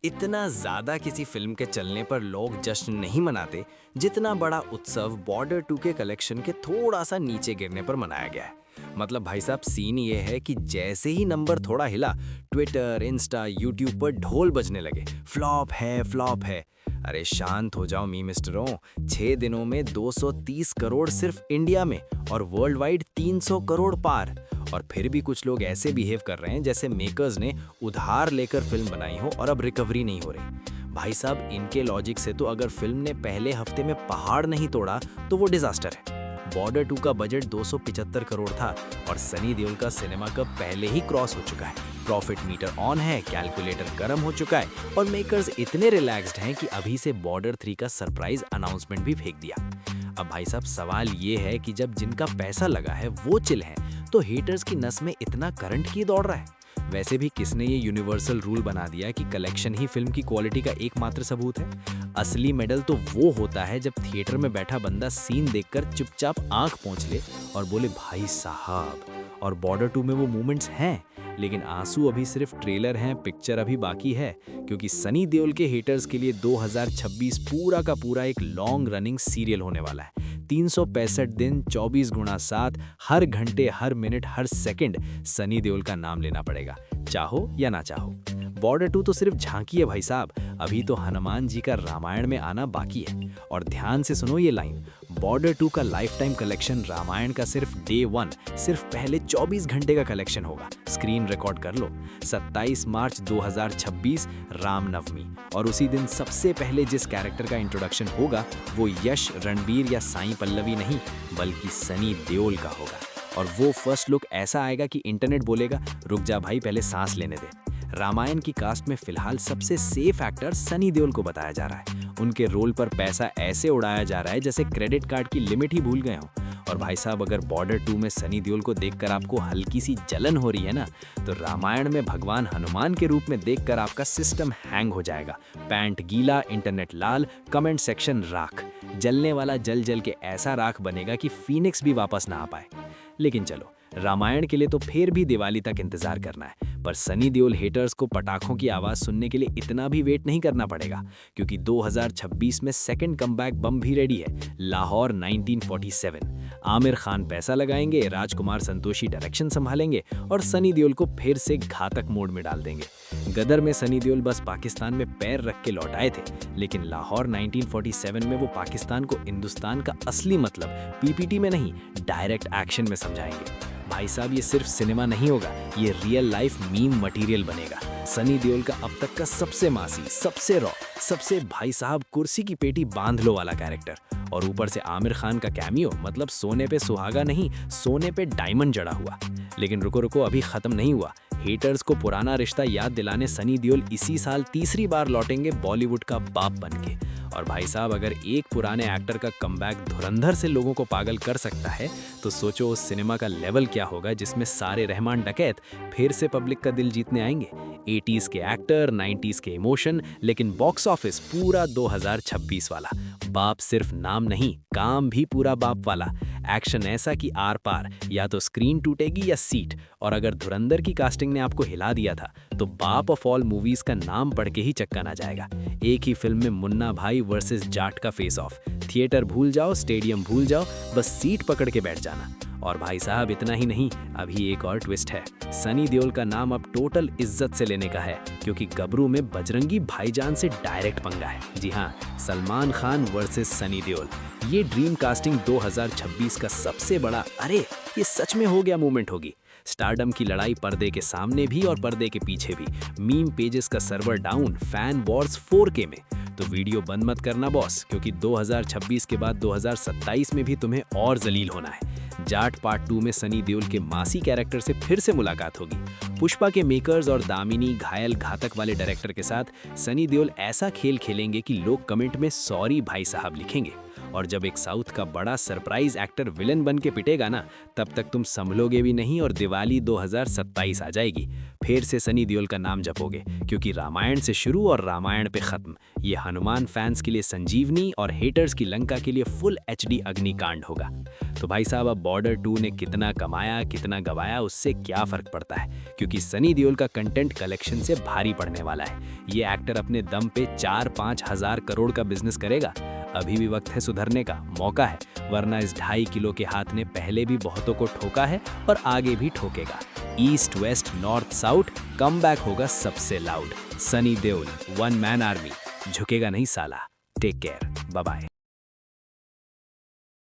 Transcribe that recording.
इतना ज़्यादा किसी फिल्म के चलने पर लोग जश्न नहीं मनाते जितना बड़ा उत्सव बॉर्डर 2 के कलेक्शन के थोड़ा सा नीचे गिरने पर मनाया गया है। मतलब भाई साहब सीन ये है कि जैसे ही नंबर थोड़ा हिला, ट्विटर, इंस्टा, यूट्यूब पर ढोल बजने लगे, फ्लॉप है, फ्लॉप है। अरे शांत हो जाओ मी मिस्टरों, 6 दिनों में 230 करोड़ सिर्फ इंडिया में और वर्ल्ड वाइड 300 करोड़ पार। और फिर भी कुछ लोग ऐसे बिहेव कर रहे हैं जैसे मेकर्स ने उधार लेकर फिल्म बनाई हो और अब रिकवरी नहीं हो रही। भाई साहब इनके लॉजिक से तो अगर फिल्म ने पहले हफ्ते में पहाड़ नहीं तोड़ा तो वो डिजास्टर है। बॉर्डर 2 का बजट 275 करोड़ था और सनी देओल का सिनेमा कब पहले ही क्रॉस हो चुका है। प्रॉफिट मीटर ऑन है, कैलकुलेटर गर्म हो चुका है और मेकर्स इतने रिलैक्स्ड हैं कि अभी से बॉर्डर 3 का सरप्राइज अनाउंसमेंट भी फेंक दिया। अब भाई साहब सवाल ये है कि जब जिनका पैसा लगा है वो चिल हैं, तो हेटर्स की नस में इतना करंट क्यों दौड़ रहा है? वैसे भी किसने ये यूनिवर्सल रूल बना दिया कि कलेक्शन ही फिल्म की क्वालिटी का एकमात्र सबूत है? असली मेडल तो वो होता है जब थिएटर में बैठा बंदा सीन देखकर चुपचाप आंख पोंछ ले और बोले भाई साहब। और बॉर्डर 2 में वो मोमेंट्स हैं, लेकिन आंसू अभी सिर्फ ट्रेलर हैं, पिक्चर अभी बाकी है। क्योंकि सनी देओल के हेटर्स के लिए 2026 पूरा का पूरा एक लॉन्ग रनिंग सीरियल होने वाला है। 365 दिन 24x7 हर घंटे, हर मिनट, हर सेकंड सनी देओल का नाम लेना पड़ेगा, चाहो या ना चाहो। बॉर्डर 2 तो सिर्फ झांकी है भाई साहब, अभी तो हनुमान जी का रामायण में आना बाकी है। और ध्यान से सुनो ये लाइन, बॉर्डर 2 का लाइफ टाइम कलेक्शन रामायण का सिर्फ डे 1, सिर्फ पहले 24 घंटे का कलेक्शन होगा। स्क्रीन रिकॉर्ड कर लो, 27 मार्च 2026 रामनवमी, और उसी दिन सबसे पहले जिस कैरेक्टर का इंट्रोडक्शन होगा वो यश, रणबीर या साई पल्लवी नहीं बल्कि सनी देओल का होगा। और वो फर्स्ट लुक ऐसा आएगा कि इंटरनेट बोलेगा रुक जा भाई पहले सांस लेने दे। रामायण की कास्ट में फिलहाल सबसे सेफ एक्टर सनी देओल को बताया जा रहा है। उनके रोल पर पैसा ऐसे उड़ाया जा रहा है जैसे क्रेडिट कार्ड की लिमिट ही भूल गए हो। और भाई साहब अगर बॉर्डर 2 में सनी देओल को देखकर आपको हल्की सी जलन हो रही है ना, तो रामायण में भगवान हनुमान के रूप में देखकर आपका सिस्टम हैंग हो जाएगा। पैंट गीला, इंटरनेट लाल, कमेंट सेक्शन राख। जलने वाला जल जल के ऐसा राख बनेगा कि फीनिक्स भी वापस ना आ पाए। लेकिन चलो, रामायण के लिए तो फिर भी दिवाली तक इंतजार करना है, पर सनी देओल हेटर्स को पटाखों की आवाज सुनने के लिए इतना भी वेट नहीं करना पड़ेगा, क्योंकि 2026 में सेकंड कमबैक बम भी रेडी है, लाहौर 1947। आमिर खान पैसा लगाएंगे, राजकुमार संतोषी डायरेक्शन संभालेंगे और सनी देओल को फिर से घातक मोड में डाल देंगे। गदर में सनी देओल बस पाकिस्तान में पैर रख के लौटाए थे, लेकिन लाहौर 1947 में वो पाकिस्तान को हिंदुस्तान का असली मतलब पीपीटी में नहीं, डायरेक्ट एक्शन में समझाएंगे। भाई साहब ये सिर्फ सिनेमा नहीं होगा, ये रियल लाइफ मीम मटेरियल बनेगा। सनी देओल का अब तक का सबसे मासी, सबसे रॉ, सबसे भाई साहब कुर्सी की पेटी बांध लो वाला कैरेक्टर, और ऊपर से आमिर खान का कैमियो, मतलब सोने पे सुहागा नहीं, सोने पे डायमंड जड़ा हुआ। लेकिन रुको रुको, अभी खत्म नहीं हुआ। हेटर्स को पुराना रिश्ता याद दिलाने सनी देओल इसी साल तीसरी बार लौटेंगे बॉलीवुड का बाप बनके। और भाई साहब अगर एक पुराने एक्टर का कमबैक धुरंधर से लोगों को पागल कर सकता है, तो सोचो उस सिनेमा का लेवल क्या होगा जिसमें सारे रहमान डकैत फिर से पब्लिक का दिल जीतने आएंगे। 80s के एक्टर, 90s के इमोशन, लेकिन बॉक्स ऑफिस पूरा 2026 वाला। बाप सिर्फ नाम नहीं, काम भी पूरा बाप वाला। एक्शन ऐसा कि आर पार, या तो स्क्रीन टूटेगी या सीट। और अगर धुरंधर की कास्टिंग ने आपको हिला दिया था, तो बाप ऑफ ऑल मूवीज का नाम पढ़ के ही चक्का ना जाएगा। एक ही फिल्म में मुन्ना भाई वर्सेस जाट का फेस ऑफ। थिएटर भूल जाओ, स्टेडियम भूल जाओ, बस सीट पकड़ के बैठ जाना। और भाई साहब इतना ही नहीं, अभी एक और ट्विस्ट है। सनी देओल का नाम अब टोटल इज्जत से लेने का है, क्योंकि गबरू में बजरंगी भाईजान से डायरेक्ट पंगा है। जी हाँ, सलमान खान वर्सेस सनी देओल। ये ड्रीम कास्टिंग 2026 का सबसे बड़ा अरे ये सच में हो गया मूवमेंट होगी। स्टारडम की लड़ाई पर्दे के सामने भी और पर्दे के पीछे भी। मीम पेजेस का server down, fan Wars 4K में। तो वीडियो बंद मत करना बॉस, क्योंकि 2026 के बाद 2027 में भी तुम्हें और जलील होना है। जाट पार्ट 2 में सनी देओल के मासी कैरेक्टर से फिर से मुलाकात होगी। पुष्पा के मेकर्स और दामिनी घायल घातक वाले डायरेक्टर के साथ सनी देओल ऐसा खेल खेलेंगे कि लोग कमेंट में सॉरी भाई साहब लिखेंगे। और जब एक साउथ का बड़ा सरप्राइज एक्टर विलन बन के पिटेगा ना, तब तक तुम संभलोगे भी नहीं और दिवाली 2027 आ जाएगी। फिर से सनी देओल का नाम जपोगे, क्योंकि रामायण से शुरू और रामायण पे खत्म। ये हनुमान फैंस के लिए संजीवनी और हेटर्स की लंका के लिए फुल HD अग्निकांड होगा। तो तो भाई साहब अब बॉर्डर 2 ने कितना कमाया कितना गवाया उससे क्या फर्क पड़ता है, क्योंकि सनी देओल का कंटेंट कलेक्शन से भारी पड़ने वाला है। ये एक्टर अपने दम पे 4-5 हजार करोड़ का बिजनेस करेगा। अभी भी वक्त है सुधरने का, मौका है, वरना इस 2.5 किलो के हाथ ने पहले भी बहुतों को ठोका है और आगे भी ठोकेगा। East west north south comeback होगा सबसे loud. Sunny Deol, one man army, झुकेगा नहीं साला। Take care, bye bye.